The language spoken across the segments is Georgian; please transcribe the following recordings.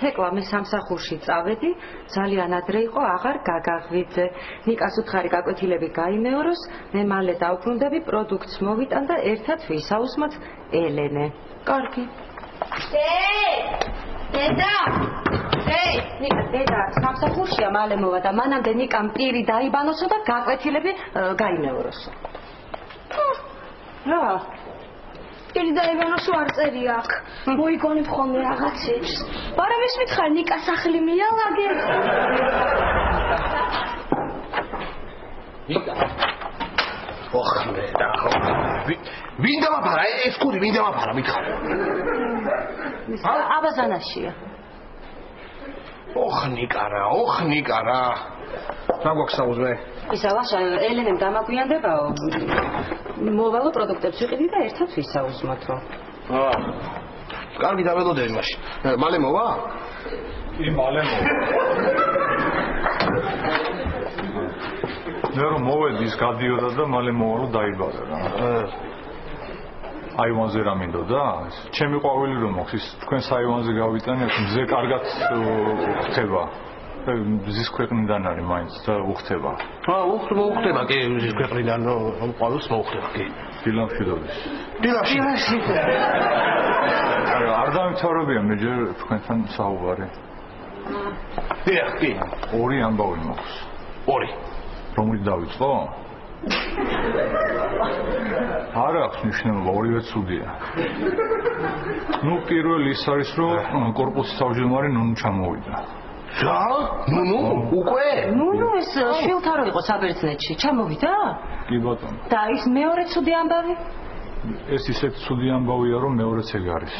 თეკლა მე სამსახურში წავედი, ძალიან ადრე იყო, აღარ გაგაღვიძე. ნიკას უთხარი გაკვეთილები გაიმეოროს, მე მალე დავბრუნდები, პროდუქტს მოვიტან და ერთად ვისაუზმოთ ელენე. კარგი. დედა! ნიკა, დედა, სამსახურშია მალე მოვა და მანამდე ნიკამ პირი დაიბანოსო და გაკვეთილები გაიმეოროსო. რა? პირი დაიბანოსო არ წერია აქ. მოიგონებ ხოლმე რაღაცებს. მაგრამ ის მითხარ ნიკა სახლი მიალაგეთ. ნიკა. ოხმე და ვინ დამაფარა? ეს კური ვინ დამაფარა მითხარ? აბაზანაშია. ოხ ნიკა რა. რა გვაქვს საუზმე? ისა ვაშა ელენემ დამაგვიანდებაო. მოვალო პროდუქტებს ვიყიდი და ერთად ვისაუზმოთო. კარგი დაველოდები მაშინ. მალე მოვა? კი, მალე მოვა. მე რომ მოვედი ის გადიოდა და მალე მოვალო დაიბადა რა. აივანზე რა მინდოდა? ჩემი ყვავილი რომ აქვს ის თქვენ აივანზე გავიტანე, მზე კარგად ხდება. მზის ქვეყნიდან არის მაინც და უხდება. მოუხდება კი მზის ქვეყნიდან ყვავილს მოუხდება კი. დილამშვიდობის. დილამშვიდობის. არ დამთავრებია მე ჯერ თქვენთან საუბარი. კი. ორი ამბავი მაქვს. ორი. რომლით დავიწყო? არ აქვს მნიშვნელობა, ორივე ცუდია. ნუ პირველი ის არის რომ კორპუსის თავმჯდომარე ნუნუ ჩამოვიდა. რა? ნუნუ? უკვე? ნუნუ ეს შვილთა რო იყო საბერძნეთში, ჩამოვიდა? კი ბატონო. და ის მეორე ცუდი ამბავი? ეს ისეთ ცუდი ამბავია რომ მეორეც ეგ არის.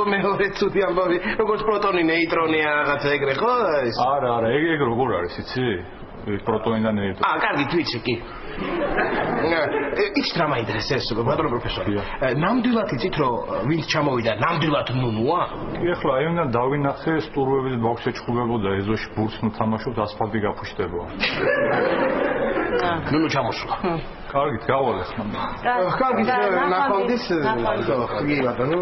მეორე ცუდი ამბავი, როგორც პროტონი, ნეიტრონი რაღაცა ეგრე ხო? არა, ეგ როგორ არის, იცი? პროტონი და ნეიტრონი. კარგი, ვიცი კი. ის რა მაინტერესებს, ბატონო პროფესორი. ნამდვილად იცით რომ ვინც ჩამოვიდა, ნამდვილად ნუნუა? კი, ახლა აი უნდა დავინახე სტურვების ბოქსზე ჩხუბებოდა ეზოში ბურთს ნუ თამაშობთ, ასფალტი გაფუშტება. ნუნუ ჩამოსულა. კარგით, გავალე ხმა. კარგი, ნახონდის კი ბატონო.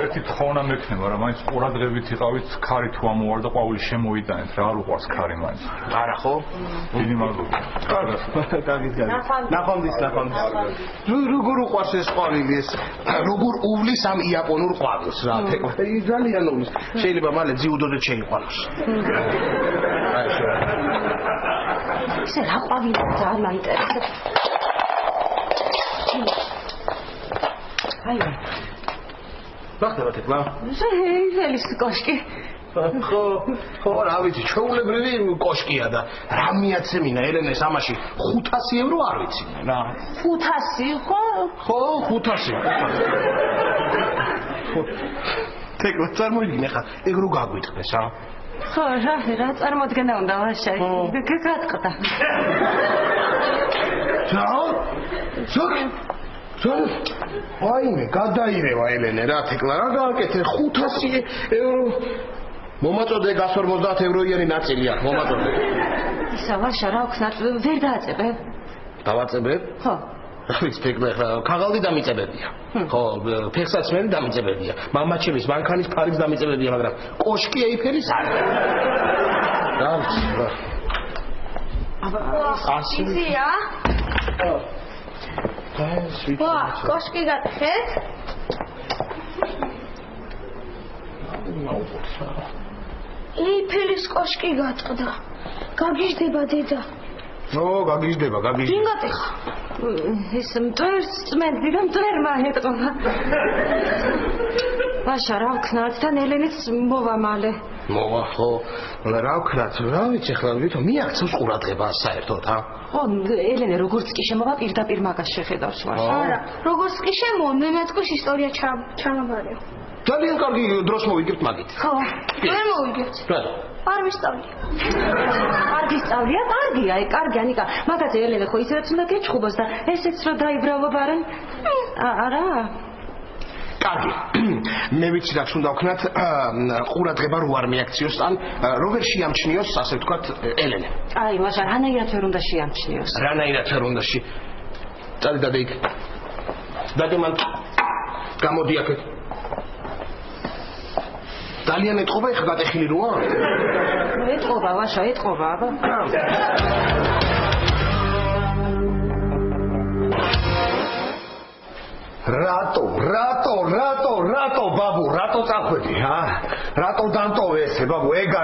ერთი თხოვნა მექნება რა, მაინც ყურადღებით იყავით, ქარი თუ ამოვარ და ყვავილი შემოიტანეთ რა, არ უყვარს ქარი მაინც. არა ხო? დიდი მადლობა. კარგით, ნახონდის. როგორ უყვარს ეს ყვავილი ეს? როგორ უვლის ამ იაპონურ ყვავილს რა, თეკლა. ძალიან უვლის. შეიძლება მალე ძიუდოზე შეიყვანოს. ისე რა ყვავილი ძალიან მაინტერესებს. აი ვახტება თეკლა? ეს კოშკი. ხო, რა ვიცი, ჩვეულებრივი კოშკია და რა მიაცემინა ელენეს ამაში 500 ევრო არ ვიცი რა. 500 ხო? ხო, 500. თეკლა წარმოიდგინე ხა, ეგ რო გაგვიტყდეს რა. ხო, რა წარმოდგენა უნდა ვაშა. გაგატყდა. ვაიმე, გადაირევა ელენე რა თეკლა რა გააკეთე 500 ევრო. მომაწოდე 150 ევროიანი ნაწილი აქვს, მომაწოდე. ისა ვაშა რა აქვს ნაწილი, ვერ დააწებებ? დავაწებებ? ხო. რა ვიცი თეკლა ხა, ქაღალდი დამიწებებია. ხო, ფეხსაცმელი დამიწებებია. მამაჩემის მანქანის ფარიც დამიწებებია, მაგრამ კოშკი ეიფელის არის. რა ვიცი რა. იზია? კოშკი გაკეთეთ? ეიფელის კოშკი გატყდა. გაგიჟდება დედა. გაგიჟდება. ვინ გატეხა? ეს მტვერს წმენდი და მტვერმა ეტყობა. ბაშა რა ვქნათ და ელენიც მოვა მალე. მოვა ხო რა ვქნათ რა ვიცი ხლა ვითომ მიაქცევს ყურადღებას საერთოდ ხო ელენე როგორც კი შემოვა პირდაპირ მაგას შეხედავს მას არა როგორც კი შემოვა მე მეთქვის ისტორია ჩამაბარია ძალიან კარგი დროს მოვიგებთ მაგით ხო ვერ მოვიგებთ არ ვისწავლია არ გისწავლია კარგია კარგია ნიკა მაგაზე ელენე ხო ისედაც უნდა გეჩხუბოს და ესეც რო დაიბრალობარენ არა კარგი მე ვიცი რაც უნდა ვქნათ ყურადღება რო არ მიაქციოს ან როგორ შეამჩნიოს ასე ვთქვათ ელენე აი მაშა რანაირად ვერ უნდა შეამჩნიოს რანაირად ვერ უნდა წადი დადე იქ დადე მან გამოდი აქეთ ძალიან ეთყობა ეხა გატეხილი როა ეთყობა ვაშა ეთყობა აბა რატო ბაბუ რატო წახვედი რატო დამტოვე ესე ბაბუ ეგ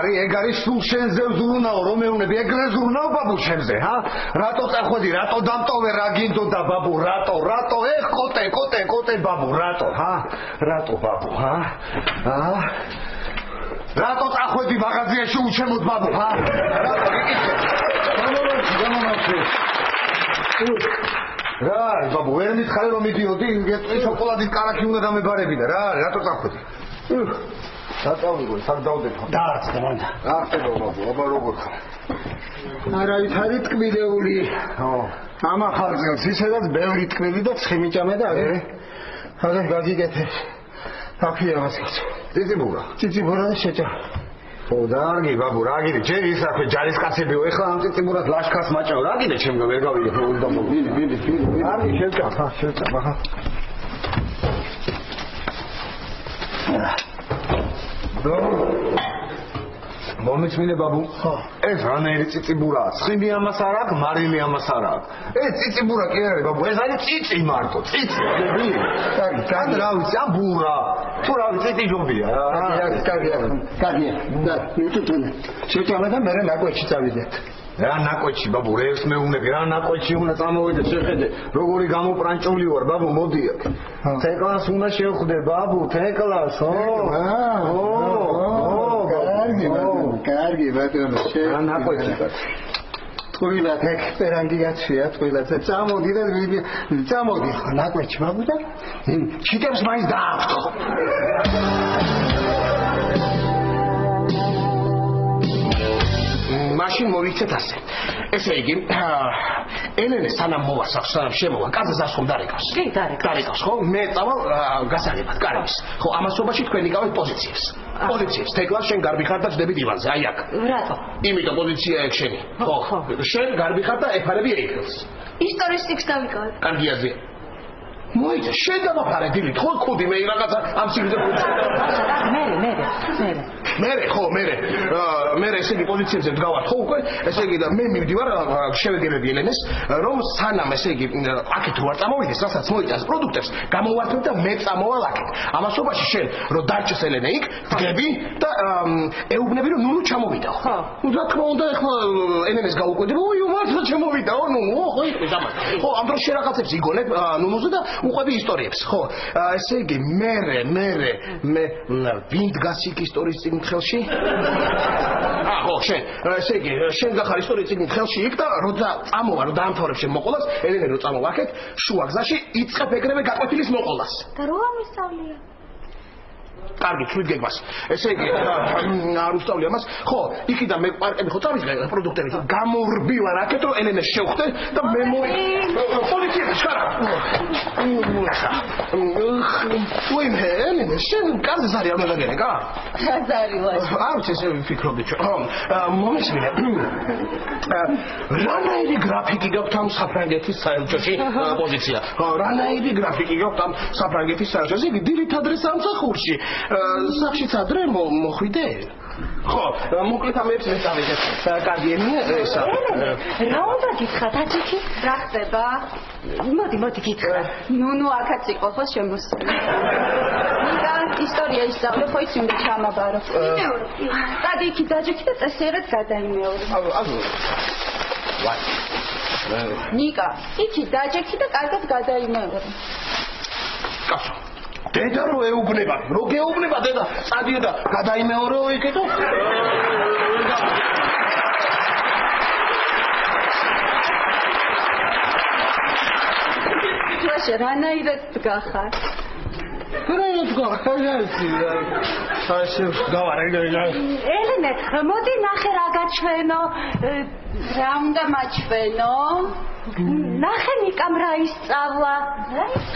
არის სულ შენზე ვზრუნაო რომ მეუნები ეგრე ზრუნაო ბაბუ შენზე რატო წახვედი რატო დამტოვე რა გინდოდა ბაბუ რატო ეხ კოტე ბაბუ რატო ბაბუ რატო წახვედი მაღაზიაში უჩემოდ ბაბუ რა ბაბუ ვერ მითხარი რომ მიდიოდი შოკოლადის კარაქი უნდა დამებარებინა რა რატო წახვედი დაწავიდო სად დავდეთ დაარწე მანდა აღწევ ბაბუ აბა როგორ ხარ არავითარი ტკბილეული ამახარწელს ისედაც ბევრი ტკბილი და ცხიმიჭამე და აგერ გაგიგეთე აფია მასკაც ციციბურა და შეჭა დარგი ბაბუ რა გიდე ჯერი ის აქვე ჯარისკაცებიო ეხლა ამ ციციბურად ლაშქარს მაჭაო რა გიდე ჩემ ვერ გავიგე და ბილი არის შეჭა მომიწმინე ბაბუ ეს რანაირი ციციბურაა ცხიმი ამას არ აქვს მარილი ამას არ აქვს ეს ციციბურა კი არის ბაბუ ეს არის ციცი მარტო ციცი კარგი რა ვიცი ამ ბურა თუ რა ვიცი ციციჯობია კარგია და ნუტუნა შეჭამა და მე ნაკვეთში წავიდეთ რა ნაკვეთში ბაბუ რევს მეუნები რა ნაკვეთში უნდა წამოვიდე შეხედე როგორი გამოპრანჭული ვარ ბაბუ მოდი აქ თეკლას უნდა შევხვდე ბაბუ თეკლას კარგი ბატონო რა ნაკვეთი ტყუილად ეგ პერანგი გაცია ტყუილად წამოდი და წამოდი ნაკვეთში ბაბუ და ჩიტებს მაინც დაახტო მაშინ მოვიქცეთ ასე ესე იგი ელენე სანამ მოვა სანამ შემოვა კაცს ასხომ დარეკავს კი დარეკავს ხო მე წავალ გასაღებად კარგის ხო ამასობაში თქვენ იკავეთ პოზიციებს თეკლას შენ გარბი ხარ და ჯდები დივანზე აი აქ რატო იმიტომ პოზიცია ეგ შენი ხო შენ გარბი ხარ და ეხარები ეიქელს ისტორიისტიკს დავიკავებ კარგიაზე მოიცა შენ დამაფარე დილით ხო კუდი მე რაღაცა ამ სიგრძე მე ესე იგი პოზიციებზე ვდგავარ ხო უკვე ესე იგი და მე მივდივარ შევეგებები ელენეს რომ სანამ ესე იგი აქეთ რო არ წამოვიდეს რასაც მოიწას პროდუქტებს გამოვართვებ და მე წამოვალ აქეთ ამასობაში შენ რო დარჩეს ელენე იქ დგები და ეუბნები რომ ნუნუ ჩამოვიდაო ხო რა თქმა უნდა ეხლა ელენეს გაუკვედი რომ ოი მართლა ჩამოვიდაო ნუნუ ხო იყო ამას ხო ამ დროს შენ რაღაცებს იგონებ ნუნუზე და უყვები ისტორიებს ხო ესე იგი მე ვინ დგას იქ ისტორიის წიგნით ხელში ხო შენ ესე იგი შენ გახარ ისტორიის წიგნით ხელში იქ და როცა წამოვა რომ დაამთავრებ შენ მოყოლას ელენე რო წამოვა აქეთ შუა გზაში იწყებ ეგრევე გაკვეთილის მოყოლას და რო ამისწავლია კარგი თვით გეგმას ესე იგი არ უსწავლი ამას ხო იქიდან მე პარკები ხო წავიღე პროდუქტები გამორბილა აქეთ რომ ელენეს შევხვდე და მე პოლიცია შარა უიმ ელენე შენ კარზე ზარი არ მეგაგერე კა ზარი ვარ არ წესე ვიფიქრობდი ჩვენ მომისმინე რანაირი გრაფიკი გაქვთ ამ საფრანგეთის საელჩოში პოზიცია რანაირი გრაფიკი გაქვთ ამ საფრანგეთის საელჩოში დილით ადრე სამსახურში სახშიც ადრე მოხვიდე ხო, მოკლედ ამ ერთ მეწავეზე. კარგი ესა. რა უნდა გითხრათ, აჩიქი? რა ხდება? მოდი გითხრა. ნუნუ აქაც იყო ხო შემოსული. ნიკა ისტორია ისწავლე, ხო იცი უნდა ჩამაბარო. წადი იქი დაჯექი და წესიერად გადაიმეორო. ვაი. ნიკა, იქი დაჯექი და კარგად გადაიმეორო. კაცო. დედა რო ეუბნება, რო გეუბნება დედა, წადიო და გადაიმეორეო იქეთო. ლაშა რანაირად დგახარ? რანაირად დგახარ? ელენე, მოდი ნახე რა გაჩვენო. რა უნდა მაჩვენო? ნახე ნიკამ რა ისწავლა.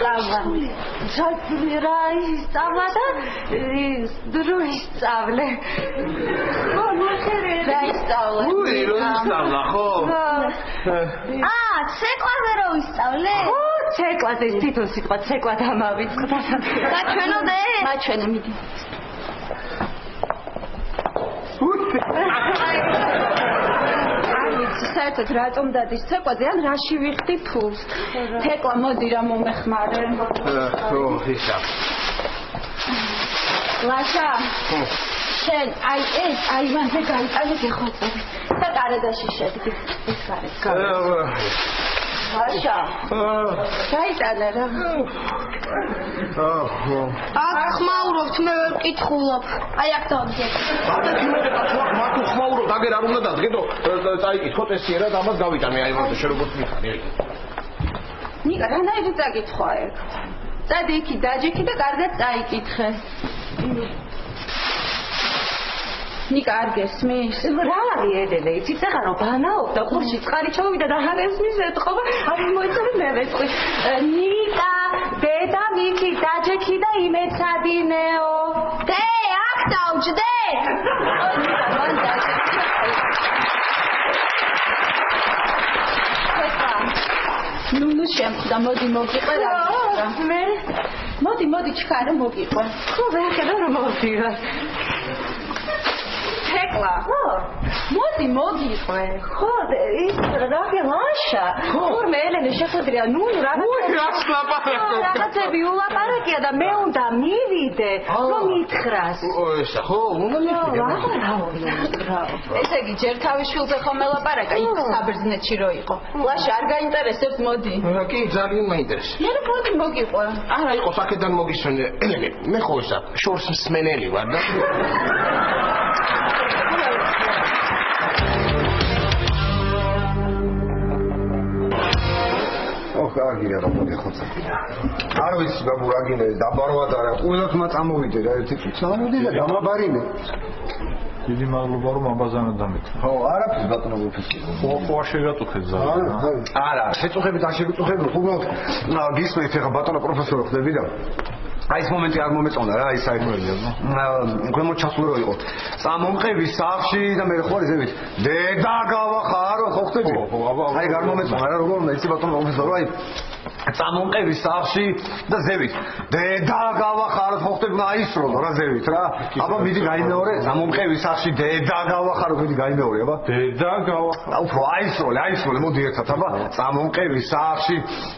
რა ისწავლა და დრო ისწავლე. ხო, ნახე რა ისწავლა? უი, რო ისწავლა, ხო? ცეკვაზე რო ისწავლე? ხო, ცეკვაზე თვითონ სიტყვა ცეკვა დამავიწყდა. გაჩვენო დე? მაჩვენე მიდი. საერთოდ რატომ დადის ცეკვაზე ან რაში ვიხდი ფულს? თეკლა მოდი რა მომეხმარე. ხო, ისა. ლაშა. შენ აი მანზე გაიტანე გეხვეწები. და კარედაში შედგი. ეს კარეთ. ლაშა. გაიტანე რა. აქ ხმაურობთ, მე ვერ ვკითხულობ. აი აქ დავდგეთ. მათუ ხმაურო დაგერ არ უნდა დადგედო, წაიკითხო წესიერად ამას გავიტანე აი მოდი შენ როგორც მიხარი. ნიკა რანაირად წაკითხვა ეგ? წადი იქი დაჯექი და კარგად წაიკითხე. ნიკა არ გესმის? რა არის ელენე, იცი წაღა რომ ბანაობ და ყურში წყალი ჩავიდა და არ ესმის ეთქობა, აი მოიწონე მე ვეწყი. ნიკა, დედა მიქი დაჯექი და იმეცადინეო. დე, აქ დავჯდე. მან დაჯექი. ნუნუ შემხდა, მოდი მოგიყვე რა. მე მოდი ჩქარა მოგიყვე. ხო, ვერ ხედავ რომ მოვიდარ. თეკლა. ხო. მოდი მოგიყვე. ხო, ის რაგე ლაშა. თორმე ელენე შეხვედრია, ნუნუ რაღაცები ულაპარაკია და მე უნდა მივიდე, რომ მითხრას. ესა ხო, უნდა მივიდე. რა. ესე იგი ჯერ თავის შვილზე ხომ ელაპარაკა, იქ საბერძნეთში რო იყო. ლაშა არ გაინტერესებს, მოდი. კი, ძალიან მაინტერესებს. მე მოდი მოგიყვე. არა, იყო საკედან მოგისვენე. ელენე, მე ხო ისა შორს მსმენელი ვარ და კარგია რა მოდი ხოცა. არ ვიცი ბაბუ რა გინდა დაბარვა და რა ყველასმა წამოვიდე რა ერთი წუთი. წამოვიდე და გამაბარინე. დიდი მადლობა რომ აბაზანად დამექნა. ხო, არაფერს ბატონო პროფესორი. ხო, შეგაწუხეთ ზარი. არა, შეწუხებით არ შეგწუხებით, უბრალოდ გისმენთ ახლა ბატონო პროფესორი ხდები და აი ეს მომენტი არ მომეწონა რა, ის საერთოდ. ქვემოთ ჩასული რო იყო. წამომყევი სახში და მე ხო ზევით. დედა გავახარო, ხო ხდები? აი არ მომეწონა რა, როგორ უნდა იცი ბატონო პროფესორი, აი წამომყევი სახში და ზევით. დედა გავახარო, ხო ხდები? აისროლო რა ზევით რა. აბა მიდი გაიმეორე, წამომყევი სახში დედა გავახარო, მიდი გაიმეორე, აბა. დედა გავახარო. უფრო აისროლე, მოდი ერთად, აბა. წამომყევი სახში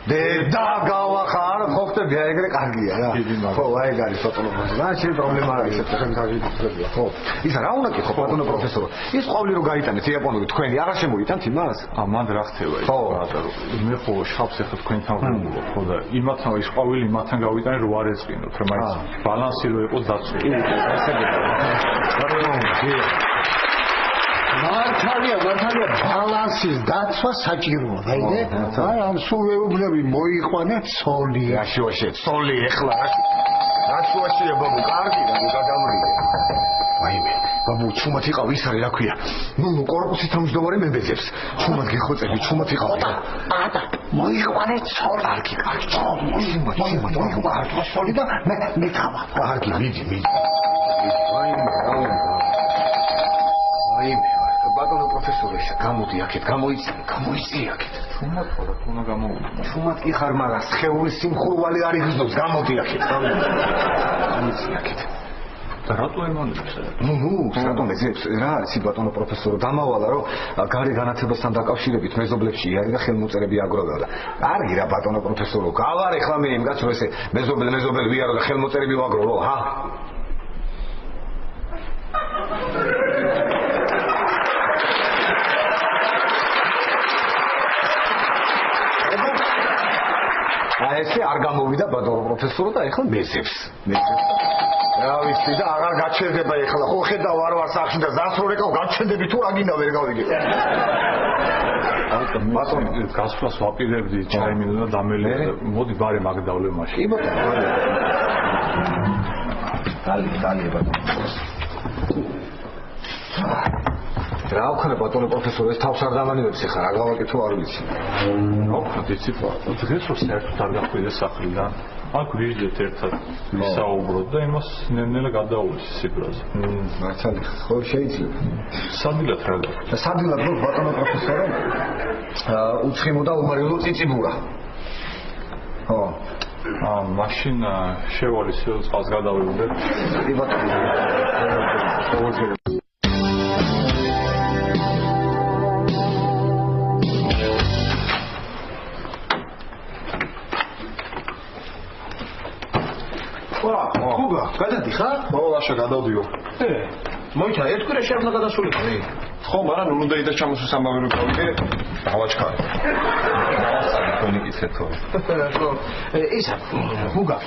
დედა გავახარო, ხო ხდები? აი ეგრე კარგია რა. ხო, აი არის ბატონო პროფესორი. რა შეიძლება პრობლემა არის ეს თქვენ გაგიწევია, ხო? ისა რა უნდა გიხო ბატონო პროფესორი? ის ყვავილი რო გაიტანეთ იაპონური თქვენი აღარ შემოიტანთ იმას? მანდ რა ხდება ის? მე ხო შავს ახლა თქვენთან ვუყურებ, ხო და იმათთან ის ყვავილი მათთან გავიტანე რო არ ეწყინოთ, რომ აი ბალანსი რო იყოს დაცული. მართალია ბალანსის დაცვა საჭიროა, რაიდე? აი ამ სულ ეუბნები მოიყვანე ცოლი. რაშუაშე, ცოლი ეხლა რაშუაშია ბაბუ, კარგი და გადამრიგე. ვაიმე, ბაბუ, ჩუმად იყავ ის არის რა ქვია. ნუ კორპუსის თავმჯდომარე მებეძებს. ჩუმად გიხოცები, ჩუმად იყავ. ატა, მოიყვანე ცოლი. კარგი, ცოლი, მოიყვანე ცოლი და მე თავა. კარგი, მიდი. ვაიმე. ბატონო პროფესორი, გამოდი აქეთ, გამოიწი აქეთ. ჩუმად ხარ, თუნა გამოვიდა. ჩუმად კი ხარ, მაგრამ სხეულის სიმხურვალი არ იგრძნობს, გამოდი აქეთ. გამოიწი აქეთ. რატო ემონებს? რატომ ეძებს? რა არის ბატონო პროფესორო? დამავალა რომ გარე განათებასთან დაკავშირებით მეზობლებში იარი და ხელმოწერები აგროვებდა. კარგი რა ბატონო პროფესორო, გავარე ხლა მე იმ კაცს რომ ესე მეზობელი ვიარო და ხელმოწერები ვაგროვო, ჰა? ესე არ გამოვიდა ბატონო პროფესორო და ეხლა მეზებს. რა ვიცი და აღარ გაჩერდება ეხლა ხო ხედავ არ სახში და ზასროლეკავ გაჩერდები თუ რა გინდა ვერ გავიგე. ბატონო გასვლას ვაპირებდი ჩაიმინო და დამელე მოდი ბარე მაგდავლე მაშინ. კი ბატონო. დალი ბატონო. რა ვქნა ბატონო პროფესორო ეს თავს არ დამანივებს ეხლა რა გავაკეთო არ ვიცი. იცით დღეს რო საერთოდ არ გახვიდეს სახლიდან აქ ვიჟდეთ ერთად ვისაუბროთ და იმას ნელ-ნელა გადაუვლის სიბრაზე. მართალი ხო შეიძლება. სადილად რა გაქვს? სადილად რო ბატონო პროფესორო უცხიმო და უმარიულო წიწიბურა. ხო. მაშინ შევალის წყალს გადავივლებ. კი ბატონო. გუგა, გადადიხარ? მოვაშა გადავდიო. მოიცა ერთ კვირაში არ უნდა გადასულიყო. ხო, მაგრამ უნდა იდა ჩამოსვლის ამბავი რო გავიგე, დავაჩქარე. თქვენი კითხეთო. ხო, ისა, გუგა,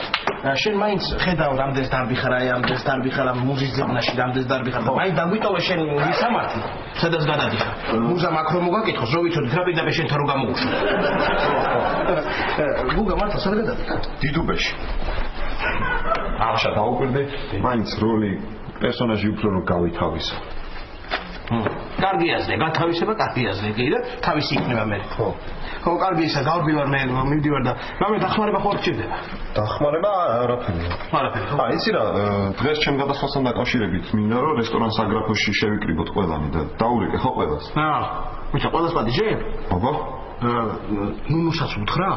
შენ მაინც ხედავ რამდენს დარბი ხარ, აი ამდენს დარბი ხარ, მუზის ძებნაში რამდენს დარბი ხარ. მაინც დაგვიტოვე შენ ვისამართი, სადაც გადადიხარ. მუზა მაქრო მოგაკითხოს, რო ვიცოდი რა პირდაპირ შენთან რო გამოგუშვა. გუგა, მართლა სად გადადიხარ? დიდუბეში. აღშა დაუკვირდე, მაინც როლი პერსონაჟი უფრო რომ გავითავისო. კარგი აზრი, გათავისება კარგი აზრი კი და თავისი იქნება მე. ხო, კარგი ისა, გავდივარ მე, მივდივარ და რამე დახმარება ხო არ გჭირდება? დახმარება არაფერია. არაფერი. ხო. იცი რა, დღეს ჩემ გადასვლასთან დაკავშირებით მინდა რომ რესტორან საგრაფოში შევიკრიბოთ ყველანი და დაურეკე ხო ყველას. ვიცა ყველას პატიჟე? აბა, ნუნუსაც უთხრა?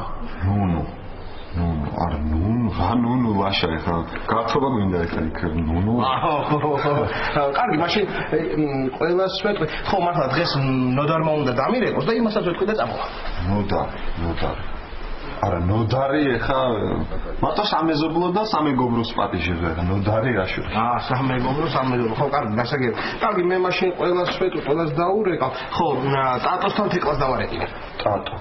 ნუნუ ვაშა ეხლა გართობა მინდა ეხლა იქ ნუნუ. კარგი, მაშინ ყველას ვეთქვი. ხო, მართლა დღეს ნოდარმა უნდა დამირეკოს და იმასაც ვეთქვი და წამოვა. ნოდარი. არა, ნოდარი ეხლა მარტო სამეზობლო და სამეგობროს პატიჟებზე ეხლა ნოდარი რაში. სამეგობრო. ხო, კარგი, გასაგები. კარგი, მე მაშინ ყველას ვეთქვი, ყველას დაურეკავ. ხო, ტატოსთან თეკლას დავარეკინე. ტატო,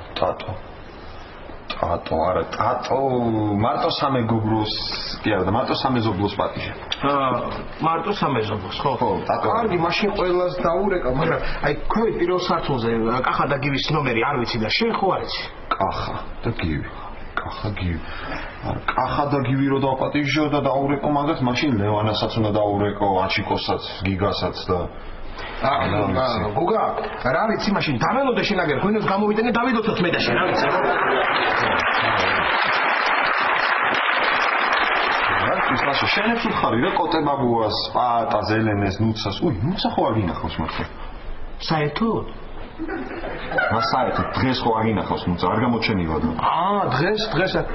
მარტო სამეგობროს, კი არა და მარტო სამეზობლოს პატიჟი. მარტო სამეზობლოს, ხო. ტატო. კარგი, მაშინ ყველას დაურეკავ, მაგრამ აი ქვევით პირველ სართულზე კახა და გივის ნომერი არ ვიცი და შენ ხო არ იცი? კახა და გივი. კახა და გივი რო დავპატიჟო და დაურეკო მაგას, მაშინ ლევანასაც უნდა დაურეკო, აჩიკოსაც, გიგასაც და გუგა, რა ვიცი მაშინ დაველოდე შენაგერ, ღვინოს გამოვიდენე დავიდოთოთ მე და შენ, რა ვიცი. ისმაშო შენებს უთხარი რა კოტებაბუას, პატა, ზელენეს, ნუცას. ნუცა ხო არ გინახავს მართლა? საერთოდ? საერთოდ დღეს ხო არ გინახავს ნუცა, არ გამოჩენილა და. დღეს,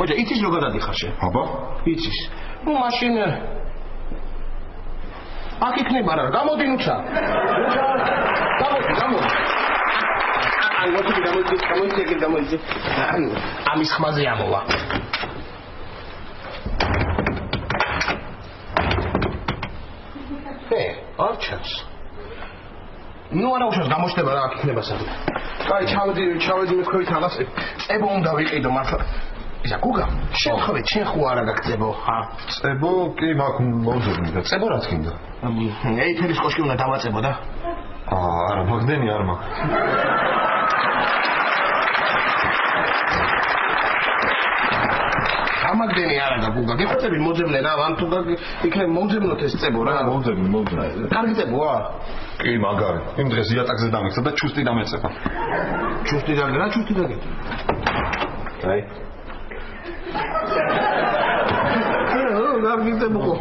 ოჯა, იცის რო გადადიხარ შენ? აბა? იცის. მაშინ აქ იქნება რა, გამოდი ნუცა. გამოდი. გამოდი. ამის ხმაზე ამოვა. არ ჩანს. არა უშავს გამოჩნდება რა აქ იქნება საერთოდ. კაი, ჩავედი მე თქვით ამას. წებო უნდა ვიყიდო მართლა. ისა გუგა, შენ ხო არა გაგწებო, ხა? წებო კი მაქვს მომზადნი და წებო რაც გინდა. ეითელის კოშკი უნდა დავაწებო და? არა, მაგდენი არ მაქვს. ამაგდენი არა და გუგა, გიხოცები მოძებნე რა, ან თუ იქნებ მომძებნოთ ეს წებო რა. მომძებნი. კარგი წებოა? კი, მაგარი. იმ დღეს იატაკზე დამეცა და ჩუსტი დამეწება. ჩუსტი დაგე. აი. კარგი წებო ხო?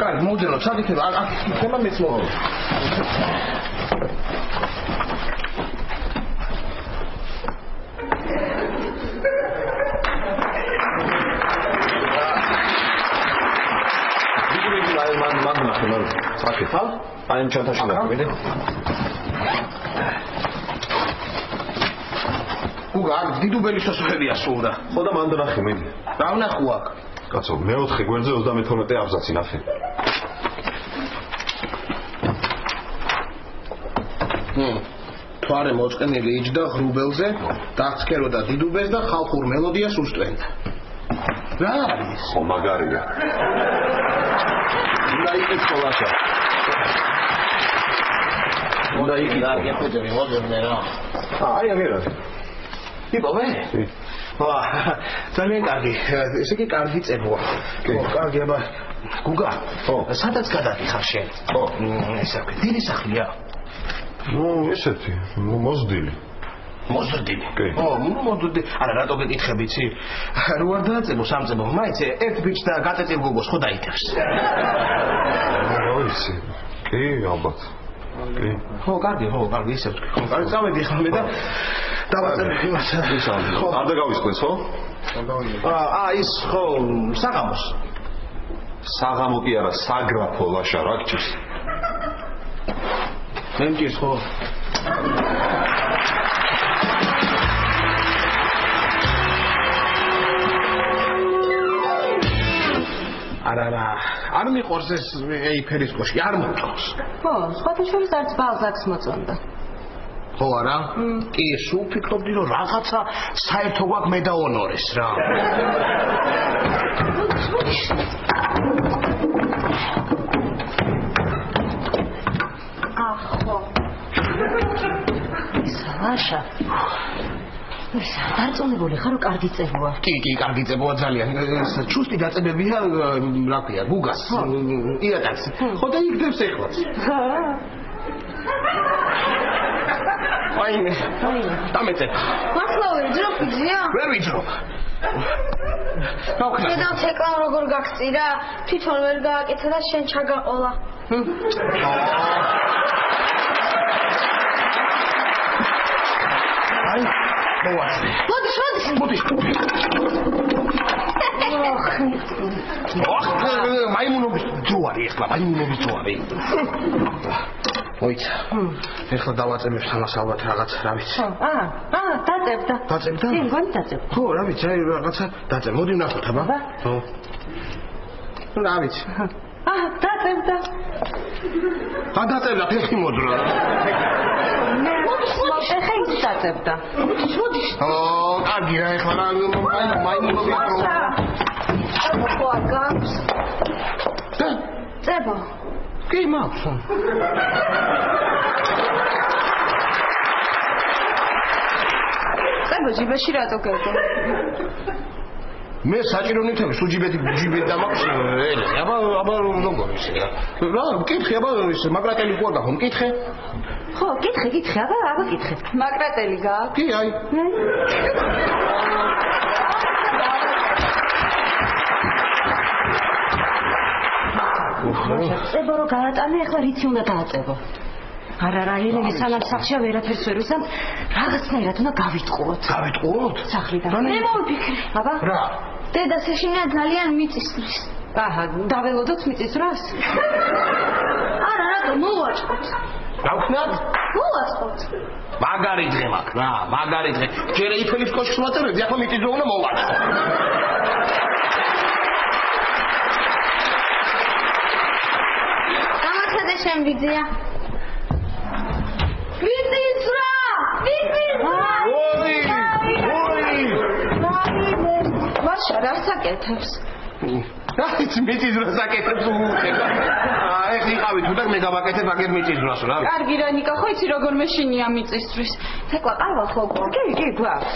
კარგი, მომძებნოთ, სად იქნება? აქ იქნება მეც მოვა. აკეთ. აი ამ ჩანთაში მოვიდე. გუგა, აქ დიდუბელი სასუხებია სულდა. ხო და მანდ ნახე მიდი. რა ვნახო აქ? კაცო, მეოთხე გვერდზე 32 აბზაცი ნახე. თვარე მოწყენილი იჯდა ღრუბელზე, დაგცქეროდა დიდუბეს და ხალხურ მელოდიას უსტვენდა. რა არის? ხო მაგარია. უნდა იკითხო ლაშა. უნდა იკითხო. რა გეფუძები მოდერნე რა. აი ამერა. იბობე? ვა, ძალიან კარგი. ესე იგი კარგი წებოა. ხო, კარგი, აბა გუგა. ხო. სადაც გადადიხარ შენ? ხო. ესე იგი, დიდი სახლია. ნუ ესეთი, მოზრდილი. მოზრდილი. კი. ო, მოზრდილი. არა, რატო გეკითხები, იცი? რო არ დააწებო სამწებო, მაინც ერთ ბიჭს და გაწეწილ გოგოს ხო დაითევს. რა ვიცი. კი, ალბათ. კი. ხო, კარგი, ისე ვთქვი. ხო, კარგი, წავედი ხომ მე და დავაწებ იმას. ხო, არ დაგავისყვეს, ხო? ის ხო, საღამოს. საღამო კი არა, საგრაფო ლაშა რა გჭირს? მე მჭირს ხო? არა, არ მიყვარს ეს ეიფელის კოშკი, არ მომწონს. ხო, სხვათა შორის არც ბალზაკს მოწონდა. ხო არა? კი, სულ ფიქრობდი რომ რაღაცა საერთო გვაქვს მე და ონორეს რა. ახო. საშა. ისა, დარწმუნებული ხარ, რომ კარგი წებოა. კი, კარგი წებოა ძალიან. ჩუსტი დაწებებია, რა ქვია, გუგას. იატაკს. ხო და იგდებს ეხლაც. აიმე. დამეწე. მართლა ვიძრობ ფიძია? ვერ ვიძრობ. დედამ ცეკლავ როგორ გაგწირა? თვითონ ვერ გააკეთა და შენ ჩაგაყოლა. აი, მოვასწრე. მოდი. ოხ, მაიმუნობის დრო არის ახლა, მაიმუნობის დრო არის. მოიცა. ეხლა დავაწებებ სამას ალბათ რაღაც, რა ვიცი. დაწებდა. დაწებდა? კი, გონი დაწებდა. ხო, რა ვიცი, აი რაღაცა დაწებ. მოდი ვნახოთ, აბა. ხო. რა ვიცი. დაწებდა. დაწებდა, ფეხი მოდრა. ეხა ის დაწებდა. მოდი. კარგი რა, ეხლა რა მაიმუნობის დრო. ხო, გავს. წებო. კი, მაქვს. წებო ჯიბეში რატო გერდო? მე საჭირო ნივთები სუჯიბედი დამაქვს ელე. აბა როგორ ისე რა. რა, მკითხე, აბა ის მაგრატელი ყურდა ხომ მკითხე? ხო, კითხე, აბა კითხე. მაგრატელი გაქვს? კი, აი. წებო რომ გაატანე, ახლა რიცი უნდა დააწებო. არა, ელენე სანამ სახლშია ვერაფერს ვერ ვისამ, რაღაცნაირად უნდა გავიტყუოთ. გავიტყუოთ? სახლიდან. მე მოვიფიქრე. აბა? რა? დედას ეშინია ძალიან მიწისძვრის. აჰა, დაველოდოთ მიწისძვრას? არა, რატო მოვაწყოთ? რა ვქნათ? მოვაწყოთ. მაგარი დღე მაქვს რა, მაგარი დღე. ჯერ ეიფელის კოშკს ვაწევდი, ახლა მიწისძვრა უნდა მოვაწყო. გამაცადე შენ ვიძია. ვიწისძვრა! ვაშა, რას აკეთებს? რა იცი მიწისძვრას აკეთებს უხება. ეხლა იყავი თუ და მე გავაკეთებ აგერ მიწისძვრას რა. კარგი რა ნიკა, ხო იცი როგორ მეშინია მიწისძვრის. თეკლა ყავა ხო გვაქვს? კი, გვაქვს.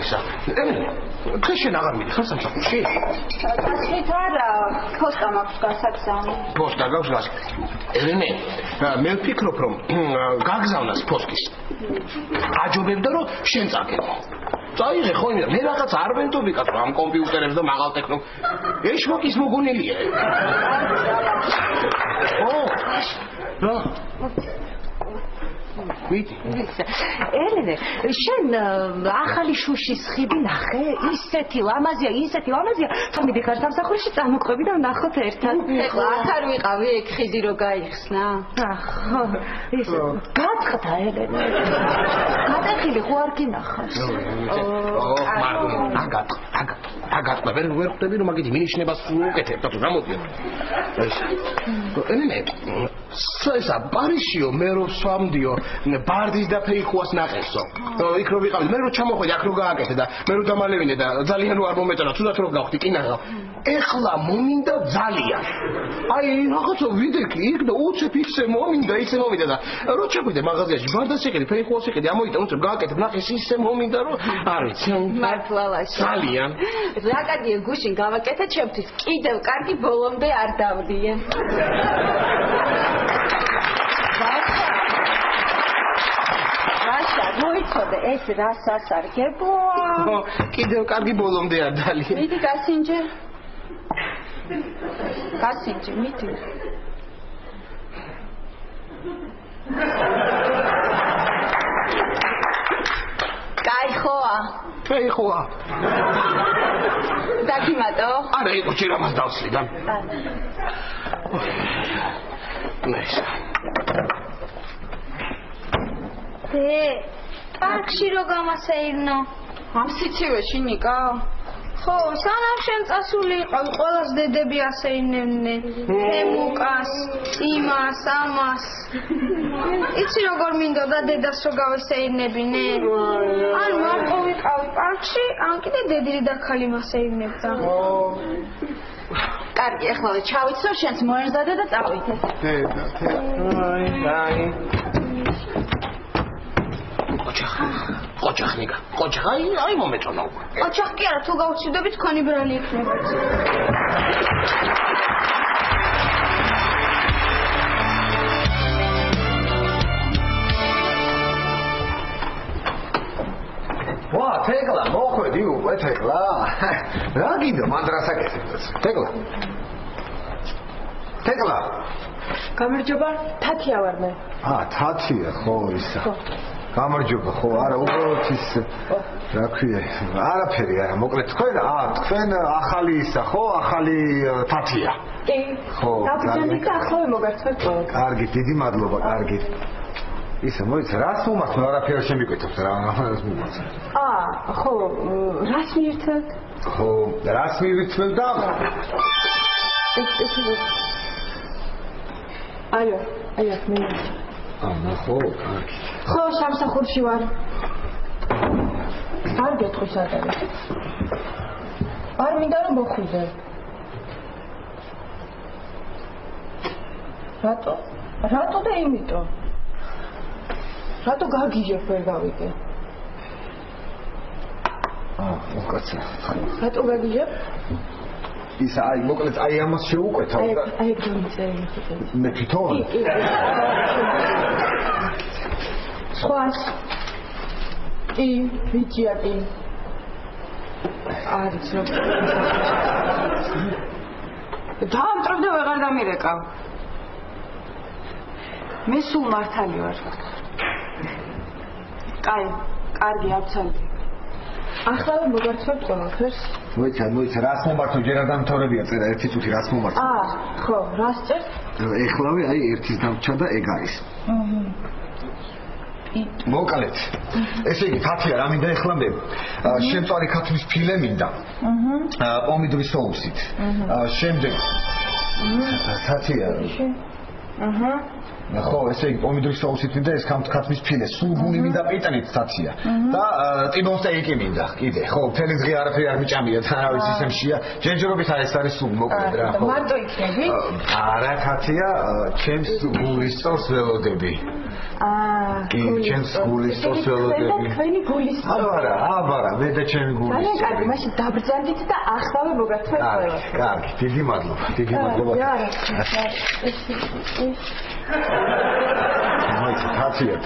ესა. დღე შენ აღარ მიდიხარ სამსახურში? კაცით არა, ფოსტა მაქვს გასაგზავნი. ფოსტა გაქვს გასაგზავნი. ელენე, მე ვფიქრობ რომ გაგზავნას ფოსტის. აჯობებდა რომ შენ წაგებო. წაიღე ხო იმედა, მე რაღაც არ ვენდობი კაცო ამ კომპიუტერებს და მაღალ ტექნო. ეშმაკის მოგონილია. რა? მიდი. ელენე, შენ ახალი შუშის ხიდი ნახე? ისეთი ლამაზია, თამიდი ხარ სამსახურში წამოყვები და ვნახოთ ერთად. ეხლა აქ არ ვიყავი ეგ ხიდი რო გაიხსნა? ახო, ის გაწყდა ელენე. გადახილი ხო არ გინახავს? აგატყდა ვერ ხვდები რომ მაგითი მინიშნებას უკეთებ და თუ გამოდიო. ელენე, ესა პარიშიო მე რო სვამდიო ბარდის და ფეიხუას ნახესო. იქ რო ვიყავი, მე რო ჩამოხვედი აქ რო გააკეთე და მე რო დამალევინე და ძალიან არ მომეწონა, თუნდაც რო გავხდი კინაღა. ეხლა მომინდა ძალიან. აი რაღაცა ვიდექი იქ და უცებ ისე მომინდა და რო ჩაგვიდე მაღაზიაში ბარდას იყიდი, ფეიხუას იყიდი, ამოიტან უცებ გააკეთებ, ნახეს ისე მომინდა რომ არ ვიცი. მართლა ლაშა. ძალიან. რა კარგია გუშინ გავაკეთე ჩემთვის. კიდევ კარგი ბოლომდე არ დავდიე. მოიცოდე ეს რა სასარგებლოა. კიდევ კარგი ბოლომდე არ დალია. მიდი გასინჯე. მიდი. კაიხოა. ფეიხუა. დაგიმატო? არა, იყო ჯერ ამას დავსლიდა. ნაის. პარკში რო გამასეირნო. ამ სიცივეში ნიკა? ხო, სანამ შენ წასული იყავი, ყველას დედები ასეირნებდნენ. თემუკას, იმას, ამას. იცი როგორ მინდოდა დედას რო გავესეირნებინე? ან მარტო ვიყავი პარკში, ან კიდე დედი და ქალი მასეირნებდა. კარგი, ახლა ჩავიცო შენს მოერზადე და წავიდე. აი. ყოჩახ ნიკა. ყოჩახ, აი მომეწონა უკვე. ყოჩახ კი არა, თუ გავჩვიდებით თქვენი ბრალი იქნება. ვა, თეკლა, მოხვედი უკვე თეკლა. რა გინდა მანდრასაკეთებს? თეკლა. გამარჯობა, თათია ვარ მე. თათია, ხო, ისა. გამარჯობა, ხო, არა, უბრალოდ ის რა ქვია, არაფერი არა, მოკლედ თქვენ ახალი ისა, ხო, ახალი თათია. კი. ხო, დაბრძანეთ და ახლა მოგარცევთ ყველა. კარგი, დიდი მადლობა, კარგი. ისა, მოიცა, რას მომართო, არაფერი შემიკვეთებს რა, რას მომართო? ხო, რას მიირთმევთ? ხო, რას მივირთმევ და აიო, მე. ხო, კარგი. ხო, სამსახურში ვარ. არ გეტყვი სადაა. არ მინდა რომ მოხვიდე. რატო და იმიტომ? რატო გაგიჟებ ვერ გავიგე? უკაცა. რატო გაგიჟებ? ისა, აი, მოკლედ, აი ამას შეუკვეთავ და აი გიწევი ხუთი. მე თვითონ? კი. სხვას. კი, ვიჭია კი. არის რომ დაამტრებ და ვეღარ დამირეკავ. მე სულ მართალი ვარ. კარგი, არცალდი. ახლა მოგარცევთ ყველაფერს. მოიცა, რას მომართო, ჯერ არ დამთავრებია წერა, ერთი წუთი რას მომართო? ხო, რას წერთ? ეხლავე, აი, ერთის დამრჩა და ეგ არის. მოკლედ. ესე იგი, თათია, რა მინდა ეხლა მე? შემწვარი ქათმის ფილე მინდა. პომიდორის соусით. შემდეგ თათია. ხო, ესე იგი, პომიდორის соусით მინდა ეს ქათმის ფილე, სულგუნი მინდა პიტნით თათია. და ტიბონ სტეიკი მინდა. კიდე, ხო, მთელი დღე არაფერი არ მიჭამია და რა ვიცი შემშია. ჯერჯერობით ეს არის სულ მოკლედ რა. მარტო იქნები? არა, თათია, ჩემს გულის სწორს ველოდები. კი, ჩემს გულის სწორს ველოდები. თქვენი გულის სწორს. აბარა, მე და ჩემი გულის. ძალიან კარგი, მაშინ დაბრძანდით და ახლა მოგარცევთ ყველა. კარგი, დიდი მადლობა.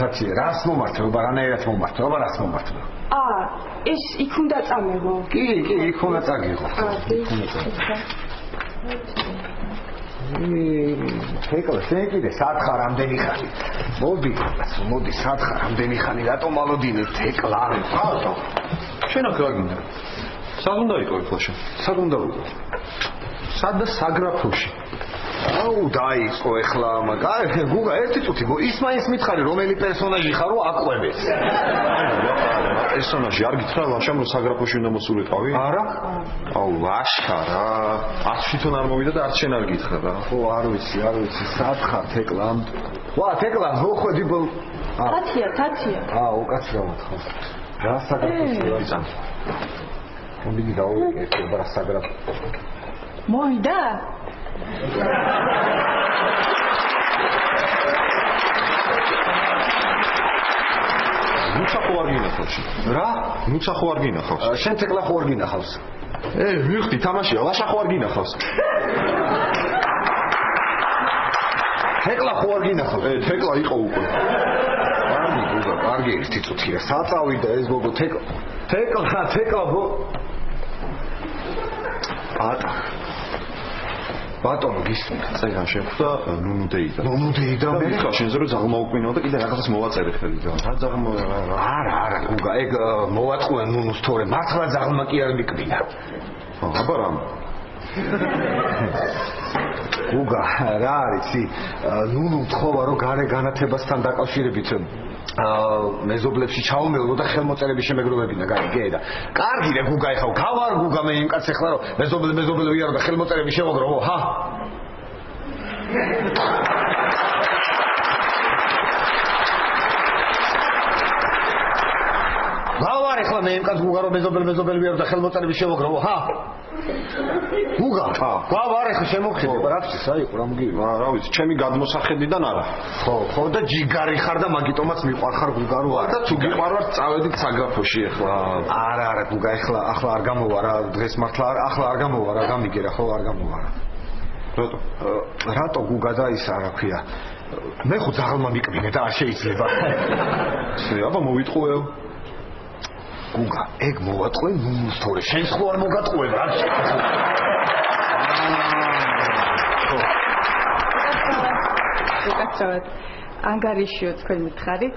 თათია, რას მომართო, რანაირად მომართო, რას მომართო? ეს იქ უნდა წამეღო. კი, იქ უნდა წაგიღო. თეკლა, შენ კიდე სათხარ ამდენი ხანი. მოდი სათხარ რამდენი ხანი რატომ ალოდინებ თეკლა შენ აქ რა გინდა სად უნდა იყო ეხლა სად უნდა ვიყო სად და საგრაფოში აუ დაიწყო ეხლა მაგარი გუგა ერთი წუთი ის მაინც მითხარი რომელი პერსონაჟი ხარო აყვებეს პერსონაჟი არ გითხრა ლაშამ რომ საგრაფოში უნდა მოსულიყავი არა აუ ლაშქარა არც თვითონ არ მოვიდა და არც შენ არ გითხრა რა ხო არ ვიცი სათხარ თეკლა ვა თეკლა მოხვედი ბოლ თათია უკაცრავად ხო რა საგრაფოში ვიწან მომიდი დავუყე რა საგრაფო მოიდა ნუცა ხო არ გინახავს რა ნუცა ხო არ გინახავს შენ თეკლა ხო არ გინახავს მივხვდი თამაშია ლაშა ხო არ გინახავს თეკლა ხო არ გინახავს თეკლა იყო უკვე კარგი ერთი წუთია საწავიდა ეს გოგო თეკლა ბატონო გისმენთ წეგან შეხვდა ნუნუდეიდა მე ხა შენზე რომ ზაღმოუკვინო და კიდე რაღაცას მოვაწერე ხელიდან რა ზაღმო არა გუგა ეგ მოვატყუე ნუნუს თორე მართლა ზაღმა კი არ მიკბინა აბა რამ გუგა რა არის ნუნუ თხოვა რომ გარე განათებასთან დაკავშირებით მეზობლებში ჩაუმევლო და ხელმოწერების შემეგროვებინა გაიგე და კარგი რა გუგა ეხა გავარ გუგა მე იმ კაცს ეხლა რომ მეზობლები ვიარო და ხელმოწერები შევაგროვო ჰა გავარ ეხლა მე იმ კაცს გუგა რომ მეზობლები ვიარო და ხელმოწერები შევაგროვო ჰა გუგა გავარ ეხლა შემოხდება რა ვიცი საიყო რა მგივი რა ვიცი ჩემი გადმოსახედიდან არა ხო და ჯიგარი ხარ და მაგიტომაც მიყვარ ხარ გუგა რო არა და თუ გიყვარვარ წავედით საგრაფოში ეხლა არა გუგა ახლა არ გამოვა რა დღეს მართლა ახლა არ გამოვა რა გამიგე რა ხო არ გამოვა რატო გუგა და ის რა ქვია მე ხო ზაღლმა მიკბინე და არ შეიძლება აბა მოვიტყუეო გუგა ეგ მოვატყვე ნუნუს თორე შენ ხო არ მოგატყუებ რა უკაცრავად ანგარიშიო თქვენ მითხარით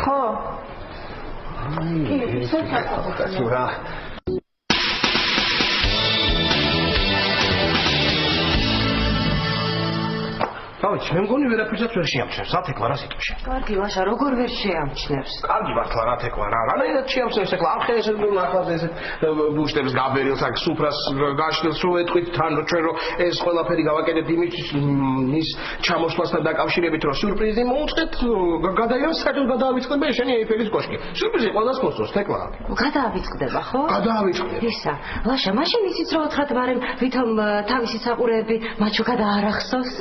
ხო კი რა ჩემ გონი ვერაფერსაც ვერ შეამჩნევს რა თქმა რა სიტყვაში კარგი ლაშა როგორ ვერ შეამჩნევს კარგი მართლა რა თქმა რანაირად შეამჩნევს ახლა ახლა ეს ნახავს ეს ბუშტებს გაბერილს აქ სუფრას გაშლილს რო ეთქვით თან რომ ჩვენ რომ ეს ყველაფერი გავაკეთებთ იმისთვის ის ჩამოსვლასთან დაკავშირებით რომ სიურპრიზი მოუწყეთ გადაიარს საერთოდ გადაავიწყდება შენი ეიფელის კოშკი სიურპრიზი ყველას მოსწონს თქმა გადაავიწყდება ხო გადაავიწყდება ისა ლაშა მაშინ იცით რომ უთხრათ ბარემ ვითომ თავისი საყურეები მაჩო გადაარახსოვს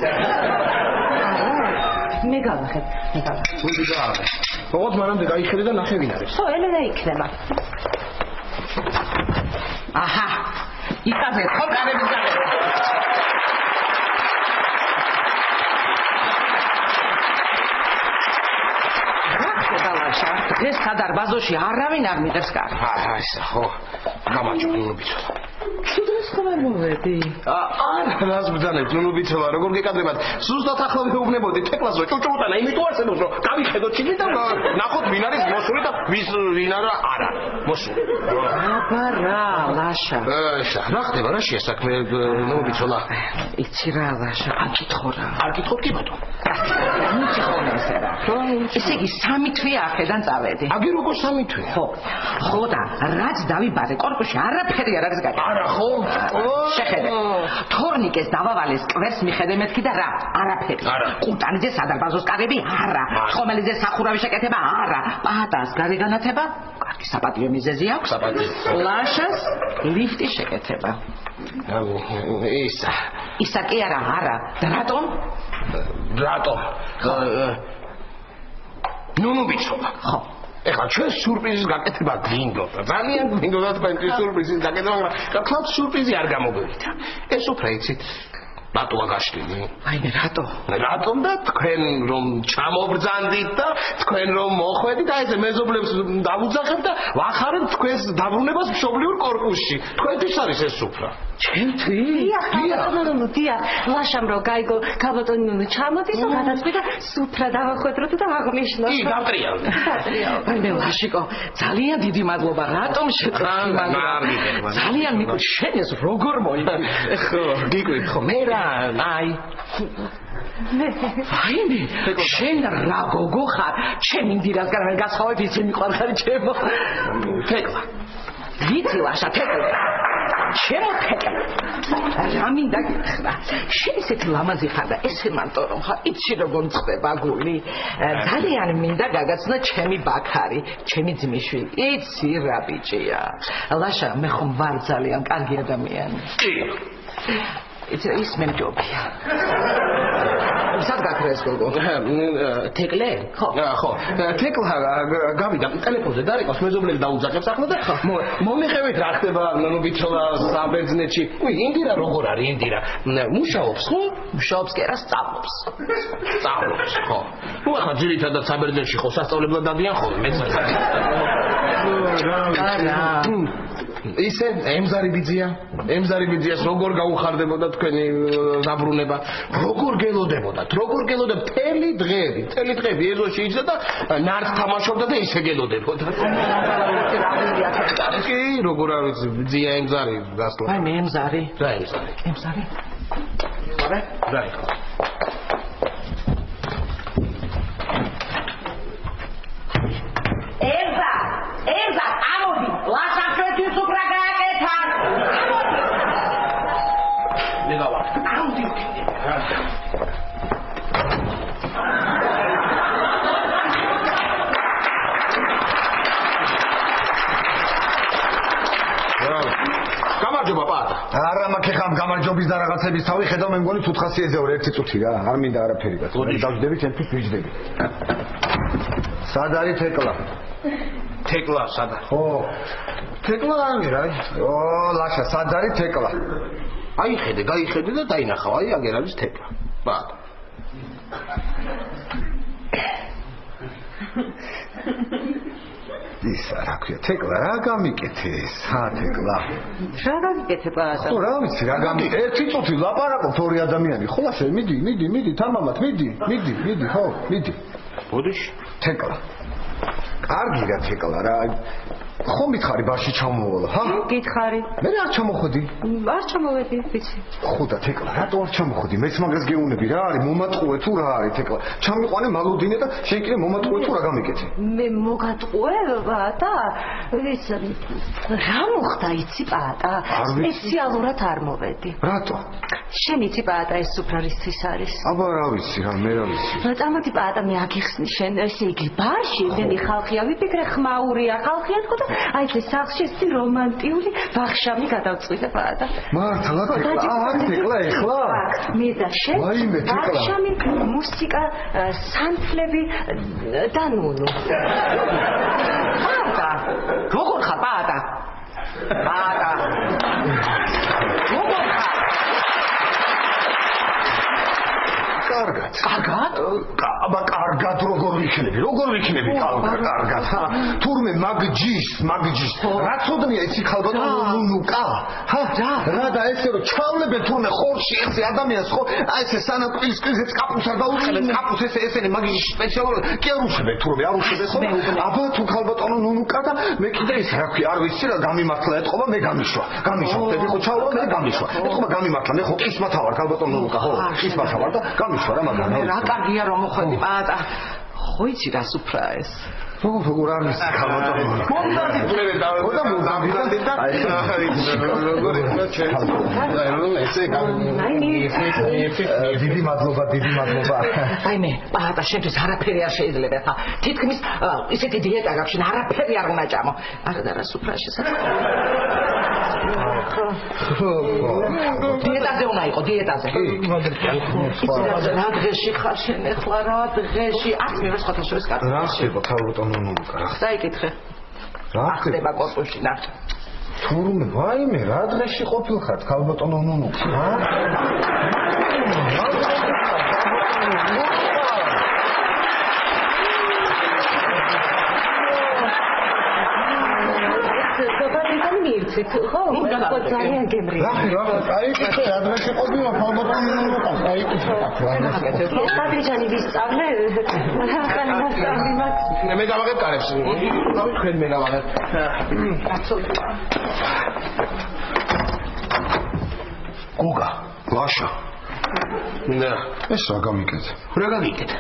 მე გავახებ. გუნდი გააღე. როგორც მანამდე გაიხედე და ნახე ვინ არის. ხო, ელენა იქნება. აჰა. იკაზე ხო გარების გარე. ეს სადარბაზოში არავინ არ მიღებს კარს. აჰა, ისა ხო. გამაჩო ნუბიცოლა. სულ ხო ვერ მოვედი. არა, რას ბრძანებთ ნუბიცოლა, როგორ გეკადრებათ? ზუსტად ახლა ვეუბნებოდი თეკლასო, ჭუჭუტანა, იმიტომ არსებობს, რომ გავიხედოთ ჩიქი და ნახოთ ვინ არის მოსული და ვინ არა მოსული. აბა რა, ლაშა. რა ხდება რა შეასაქმე ნუბიცოლა? იცი რა, ლაშა, არ გითხო რა. არ გითხოთ კი ბატონო. მიცი ხოლმე ესე რა. ესე იგი სამი თვე აქედან წავედი. აგი როგორ სამი თვე? ხო და რაც დავიბარე კორპუსში არაფერი არ არის გაიგე. არა ხო? შეხედე. თორნიკეს დავავალეს კვერს მიხედე მეთქი და რა? არაფერი. კუტანიძე სადარბაზოს კარები? არა. ხომელიძე სახურავი შეკეთება? არა. პატას გარეგანათება? კარგი საპატიო მიზეზი აქვს. ლაშას ლიფტი შეკეთება. ისა კი არა. რატომ? ნუნუბიცოლა. ხო. ეხლა ჩვენ სურპრიზის გაკეთება გვინდოდა. ძალიან გვინდოდა თქვენთვის სურპრიზის გაკეთება, მაგრამ კლავ სურპრიზი არ გამოგვივიდა. ეს უფრო იცით. რატოა გაშლილი? აიმე რატო? რატომ და თქვენ რომ ჩამობრძანდით და თქვენ რომ მოხვედით აი ეს მეზობლებს დავუძახებთ და ვახარებთ თქვენს დაბრუნებას მშობლიურ კორპუსში. თქვენთვის არის ეს სუფრა. ჩემთვის? დიახ, ლაშამ რო გაიგო ქალბატონი ნუნუ ჩამოდის და გადაწყვიტა სუფრა დავახვედროთ და აღნიშნოთ. კი, დავტრიალდი. აიმე ლაშიკო, ძალიან დიდი მადლობა, რატომ შეყვი მაგრამ. ძალიან მიგვი შენ ეს როგორ მოიგე? ხო, გიკვირთ ხო, მე რა, აი. აიმე, შენ რა გოგო ხარ? ჩემი ინდირასგან არ გასხოვებ ისე მიყვარხარ ჩემო. თეკლა. ვიცი ლაშა, თეკლა. ჩემო თეკლა. რა მინდა გითხრა? შენ ისეთი ლამაზი ხარ და ესე მანტორო ხარ, იცი როგორ მწყდება გული. ძალიან მინდა გაგაცნო ჩემი ბაქარი, ჩემი ძმისშვილი. იცი რა ბიჭია. ლაშა, მე ხომ ვარ ძალიან კარგი ადამიანი. კი. ის მე მჯობია. სად გაქრეს გოგო? თეკლე? ხო. ხო. თეკლა გავიდა ტელეფონზე და რიყოს მეზობლები დაუძახებს ახლა და მომიხევით რა ხდება ნობიჩოლა საბერძნეთში. უი, ინდირა როგორ არის ინდირა? მუშაობს ხო? მუშაობს კი არა სწავლობს. სწავლობს, ხო. ნუ ახლა ძირითადად საბერძნეთში ხო სასწავლებლად დადიან ხოლმე მეც. არა. ისე ემზარი ბიძიას როგორ გაუხარდებოდა თქვენი დაბრუნება, როგორ გელოდებოდათ, მთელი დღეები ეზოში იჯდა და ნარდს თამაშობდა და ისე გელოდებოდა. კი, როგორ არ ვიცი, ბიძია ემზარი გასვლა. აი მე ემზარი. რა ემზარი? ემზარი. რა. ემზა, ამოდი, ლაშაკრეთის უკრა გააკეთა. ნეგავა. ამოდი. გამარჯობა პატა. არა მაქვს ხამ გამარჯობის და რაღაცების თავი ხედავ მე მგონი 500-ზე ორ ერთი წუთი რა არ მინდა არაფერი და დავждები ჩემთვის ვიჯდები. სად არის თეკლა? თეკლა სად არის? ხო. თეკლა არის რა. ო ლაშა სად არის თეკლა? გაიხედე და დაინახავ, აი აგერ არის თეკლა. პატა. ისა რა ქვია თეკლა რა გამიკეთე თეკლა რა გამიკეთე პატა ხო რა ვიცი რა გამიკეთე ერთი წუთი ლაპარაკობთ ორი ადამიანი ხო ლაშე მიდი თამამად მიდი ხო მიდი ბოდიში თეკლა კარგი რა თეკლა რა ხო მითხარი ბარში ჩამოვალ ჰა გითხარი მე არ ჩამოხვედი არ ჩამოვედი ვიცი ხო და თეკლა რატო არ ჩამოხვედი მეც მაგას გეუნები რა არის მომატყუე თუ რა არის თეკლა ჩამიყვანე მალოდინე და შენ კიდე მომატყუე თუ რა გამიკეთე მე მოგატყუე პატა ის რა მოხდა იცი პატა სპეციალურად არ მოვედი რატო შენ იცი პატა ეს სუფრარისთვის არის აბა რა ვიცი რა მე რა ვიცი რატომათი პატა მე აგიხსნი შენ ესე იგი ბარში მე ხალხია ვიფიქრე ხმაურია ხალხია თქო და აი ეს სახში ეს რომანტიული ბახშამი გადავწყვიტე პატა მართლა თეკლა არის თეკლა ეხლა მე და შენ ბახშამი მუსიკა სანთლები და ნუნუ პატა როგორ ხარ პატა როგორ ხარ კარგად აბა კარგად როგორ ვიქნები კარგად თურმე მაგჯის რა ცოდნია იცი ხალბატონო ნუნუკა რა და ესე რომ ჩავლებენ თურმე ხორში ესე ადამიანს ხო აი ესე სანაპირისკრიზეც კაპუს არ დაუყენებს კაპუს ესენი მაგჯის სპეციალურად კი არ უშვებენ თურმე არ უშვებენ ხო აბა თუ ხალბატონო ნუნუკა და მე კიდე ის რა ქვია არ ვიცი რა გამიმართლა ეთყობა მე გამიშვა ხტები ხო ჩავლა მე გამიშვა ეთყობა გამიმართლა მე ხო კისმათა ვარ ხალბატონო ნუნუკა ხო კისმათა ვარ და გამიშვა რა მაგრამ რა კარგია რომ მოხვედი პატა ხო იცი რა სუფრაა ეს როგორ არის ხალბატონო მომდადი მე დავედი და დიდი მადლობა აი მე პატა შენთვის არაფერი არ შეიძლება ხა თითქმის ისეთი დიეტა გაქვს შენ არაფერი არ უნდა ჭამო არა და რა სუფრაა შესაძლოა დიეტაზე უნდა იყო დიეტაზე რა დღეში ხარ შენ ეხლა რა დღეში აქ მე სხვათა შორის კაცი რა ხდება ხალბატონო ნუნუკა რა დაიკითხე რა ხდება კორპუსში და თურმე ვაიმე რა დღეში ყოფილხართ ხალბატონო ნუნუკა სეპტემბრი. აიკითხე, ადრესში ყოფილა, ალბათ მინიმუმ აიკითხე. პატრიჩანი ვისწავლე. ახალი მასწავლი მათ. მე გავაღებ კარებს. თქვენ მე გავაღებ. გუგა, ლაშა. და ეს რა გამიკეთე? რა გაგიკეთე?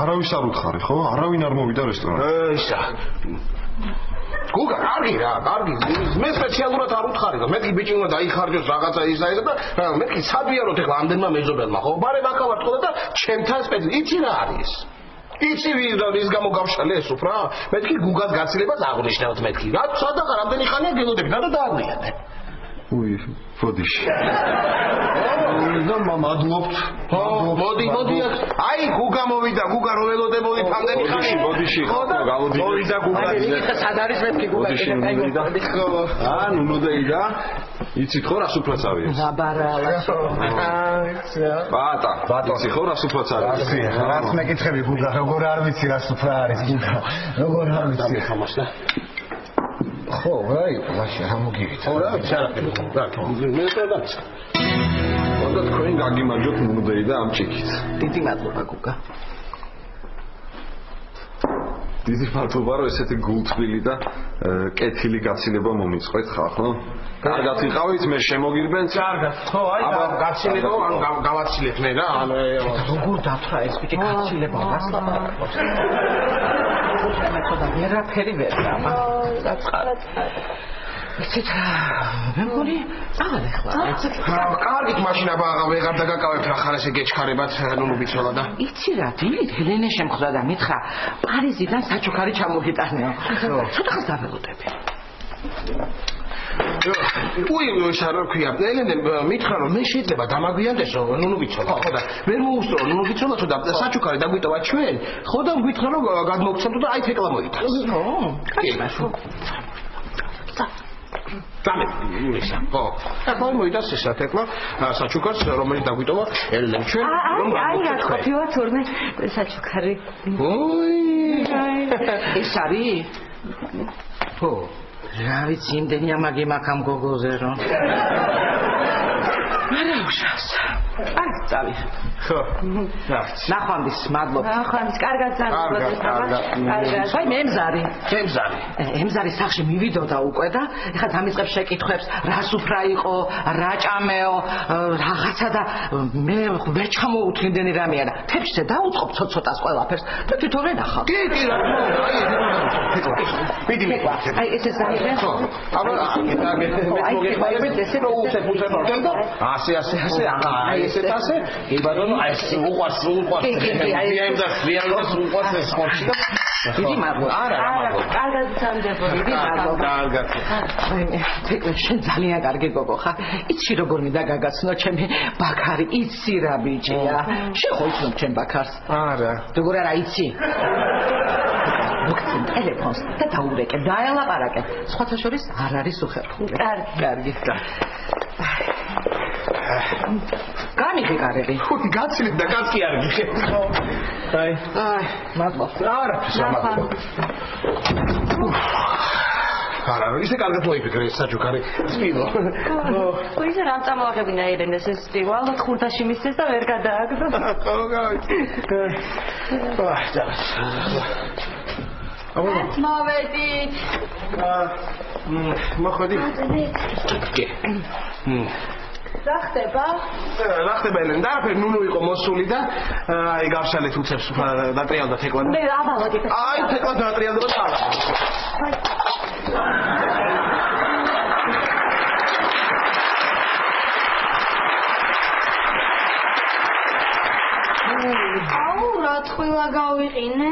არავის არ უთხარი, ხო? არავინ არ მოვიდა რესტორანში. ისა. გუგა, კარგი. მე სპეციალურად არ უთხარი, რომ მეთქი ბიჭი უნდა დაიხარჯოს რაღაცა ისა და მეთქი სადვიაროთ ეხლა ამდენმა მეზობელმა, ხო? ბარე მაქავარ თქო და ჩემთან იცი რა არის? იცი ვის გამო გავშალე ეს უფრა? მეთქი გუგას გაცილებას აღნიშნავთ მეთქი. რა სადაღა რამდენი ხანია გელოდები და დააგვიანე. უი, ფოდიში. და მადლობთ. მოდი. აი, გუგა მოვიდა, გუგა რო ველოდებოდი ამდენი ხანი. მოდიში, გავოდი. მოვიდა გუგა. სად არის მეთქი გუგა? ნუნუდეიდა. იცით ხო რა სუფრაც არის? ზაბარალაშო. ბატა. იცი ხო რა სუფრაც არის? რაც მეკითხები გუგა, როგორ არ ვიცი რა სუფრა არის გუგა. როგორ არ ვიცი. ხამაშა. ხო, რაი, ლაშა, რა მოგივით. ხო, რა, ჩარაფერი. მე წოდაც. ხოდა თქვენ გაგიმარჯოთ ნუნუდეიდა ამ ჭიქით. დიდი მადლობა გუგა. დიდი მადლობა რომ ესეთი გულთბილი და კეთილი გაცილება მომიწყეთ ხა, ხო? კარგად იყავით, მე შემოგირბენთ. კარგად. ხო, აი გაცილება ან გავაცილეთ მე რა. როგორ დათრა ეს ბიჭი გაცილება რას ლაპარაკობს? მე ხოდა ვერაფერი ვერ გამა. დაწყარად. იცით მე მგონი აღარ ეხლა. კარგით მაშინ აბა ვეღარ დაგაკავებთ რა ხარ ესე გეჩქარებათ ნუნუბიცოლა და. იცი რა, დილით ჰელენე შემხვდა და მითხრა პარიზიდან საჩუქარი ჩამოგიტანეო. ცოტა ხანს დაველოდები. უი შარო ქვია. ელენე მითხრა რომ მე შეიძლება დამაგვიანდესო ნუნუბიცოლა. ხო და ვერ მოუსწრო ნუნუბიცოლა თუ და საჩუქარი დაგვიტოვა ჩვენ. ხო და მგვითხრა რომ გადმოგცემთ და აი თეკლა მოიტანს. ხო. კაი. დამე ისა. ხო. და მოიტანს ეს თეკლა საჩუქარს რომელიც დაგვიტოვა ელენე ჩვენ რომ აი რა ყოფილა თურმე საჩუქარი. ოი. ეს არის? ხო. რა ვიცი იმდენი ამაგი მაქვს ამ გოგოზე რომ. არა უშავს. არ წავი. ხო. ნახვამდის მადლობა. ნახვამდის კარგად კარგად. აი მე მზარი. ჩემზარი. ემზარი სახში მივიდოდა უკვე და ეხლა დამიწყებს შეკითხვებს, რა სუფრა იყო, რა ჭამეო, რაღაცა და მე ვერ ჩამოუთვლინდენი რამეა და თებშზე დაუწყობ ცოტ-ცოტას ყველაფერს და თვითონ ვენახავ. კი, რა. აი, მიდი. აი ეს ეს არის. ხო. აბა მოგეხმარებით ესე რომ უსეფუსე მორგენ და ასე. აი ესეთ ასე. იბადონ აი უყვარს. აი იმდა ვიარდას უყვარს ეს ხორცი და დიდი მადლობა. არა, კარგად სამდებო. დიდი მადლობა. კარგად. თეკლა შენ ძალიან კარგი გოგო ხარ. იცი როგორ მინდა გაგაცნო ჩემი ბაქარი, იცი რა ბიჭია. შენ ხო იცნობ ჩემ ბაქარს? არა. როგორ არა იცი? მოგცემ ტელეფონს და დაურეკე, დაელაპარაკე. სხვათა შორის არ არის უხერხული. კარგი. გამიგე კარები. ხუთი გაცილებ და კაცი არ გიხეთ. აი, მადლობა. არა, მადლობა. არა, ისე კარგად მოიფიქრე საჩუქარი. სპილო. ხო, ისე რამ წამოაღებინა ელენეს ეს სპილო, ალბათ ხურდაში მისცეს და ვერ გადააგდო. ხო, გავიცი. აი, ძაღლ. მოვედით. მოხდი. კი. რა ხდება? რა ხდება ელენ? დააფერ ნუნუ იყო მოსული და აი გავშალეთ უცებს დატრიალდა თეკლა. მე აბალოდი. აი თეკლა დატრიალდა და დაალა. აუ რა თქვილა გავიყინე?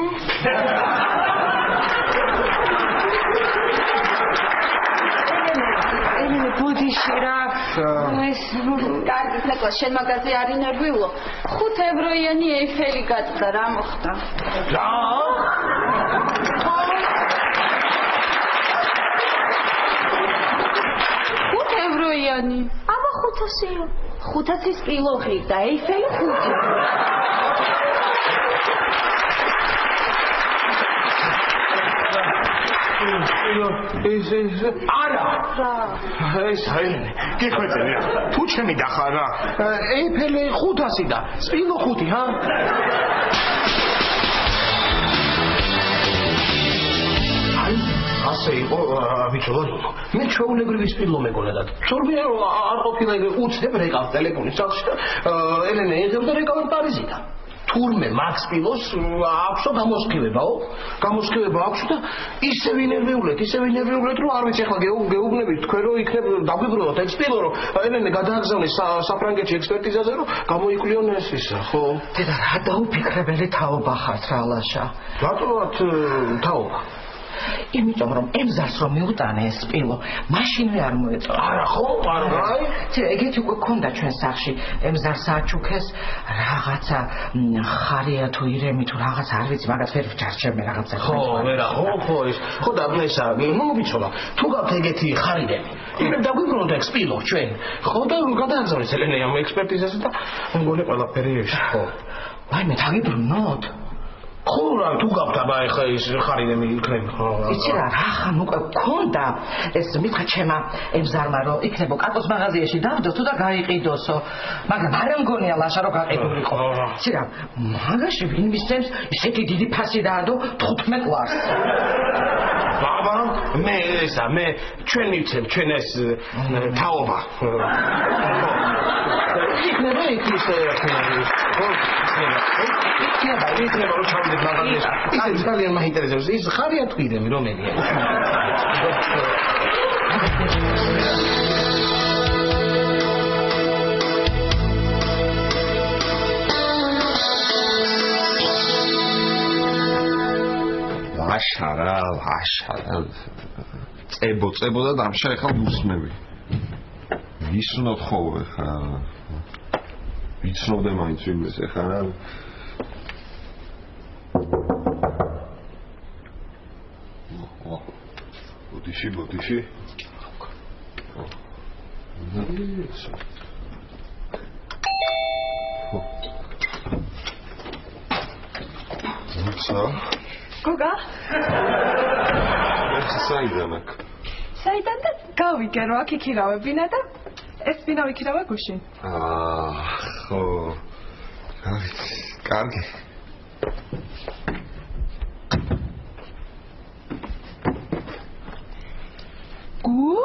ბუდიში რა. ეს კარგი თეკლა შენ მაგაზე არ ინერვიულო. 5 ევროიანი ეიფელი გაწდა რა მოხდა? რა? 5 ევროიანი. აბა 500-ია. 500-ის პილოღი და ეიფელი 5. არა ეს აირენე გიხვეწები რა თუ ჩემი დახარ რა ეიფელი 500 და სპილო 5 ჰა ასე იყო ბიჭო მე ჩვეულებრივი სპილო მეგონა და ცურბი არ ყოფილა უცებ რეკავ ტელეფონის სახში და ელენე იღებდა რეკავ პარიზიდან თურმე მაქს პილოს აქვსო გამოსქივება აქვს და ისევ ინერვიულეთ რომ არ ვიცი ახლა გეუბნებით თქვენ რომ იქნებ დაგვიბრუნოთ ეს პილო რომ ელენე გადააგზავნეს საფრანგეთში ექსპერტიზაზე რომ გამოიკვლიონ ეს ისა ხო დედა რა დაუფიქრებელი თაობა ხართ რა ლაშა რატომაც თაობა იმიტომ რომ ემზარს რომ მიუტანე ეს სპილო მაშინვე არ მოეწონა არა ხო არა ეგეთი უკვე ქონდა ჩვენ სახში ემზარს აჩუქეს რაღაცა ხარია თუ ირემი თუ რაღაც არ ვიცი მაგას ვერ ვჭარჩებმე რაღაცა ხო ეს ხო და ესა მომბიცოლა თუ გაქვთ ეგეთი ხარიდები იქნებ დაგვიბრუნოთ ეგ სპილო ჩვენ ხო და გადააგზავნეს ელენე ამ ექსპერტიზაზე და მგონი ყველაფერი ეს ხო ვაიმე დაგიბრუნოთ ხო რა თუ გაქვთ აბა ეხა ის ხარიდები იქნებ იცი რა ხან უკვე გქონდა ეს მითხრა ჩემა ემზარმა რომ იქნებო კატოს მაღაზიაში დავდოს თუ და გაიყიდოსო მაგრამ არ მგონია ლაშა რომ გაყიდულიყო იცი რა მაგაში ვინ მისცემს ისეთი დიდი ფასი დაადო 15 ლარს ბაბა მე ჩვენ მივცემ ჩვენ ეს თაობა იქნება იქის ხო იქნება რომ ჩავიდეთ მაგალითად ის ძალიან მაინტერესებს ის ხარია თუ ირემი რომელია ლაშა წებო და დამშა ეხლა უსმევი ვისნოთ ხოლმე ხა ვიცნობდე მაინც ვინმეს ეხლა რა ბოდიში გოგა საიდან და გავიგე რომ აქ იქირავებინა და ეს ვინა ვიქირავა გუშინ ხო კარგი გუ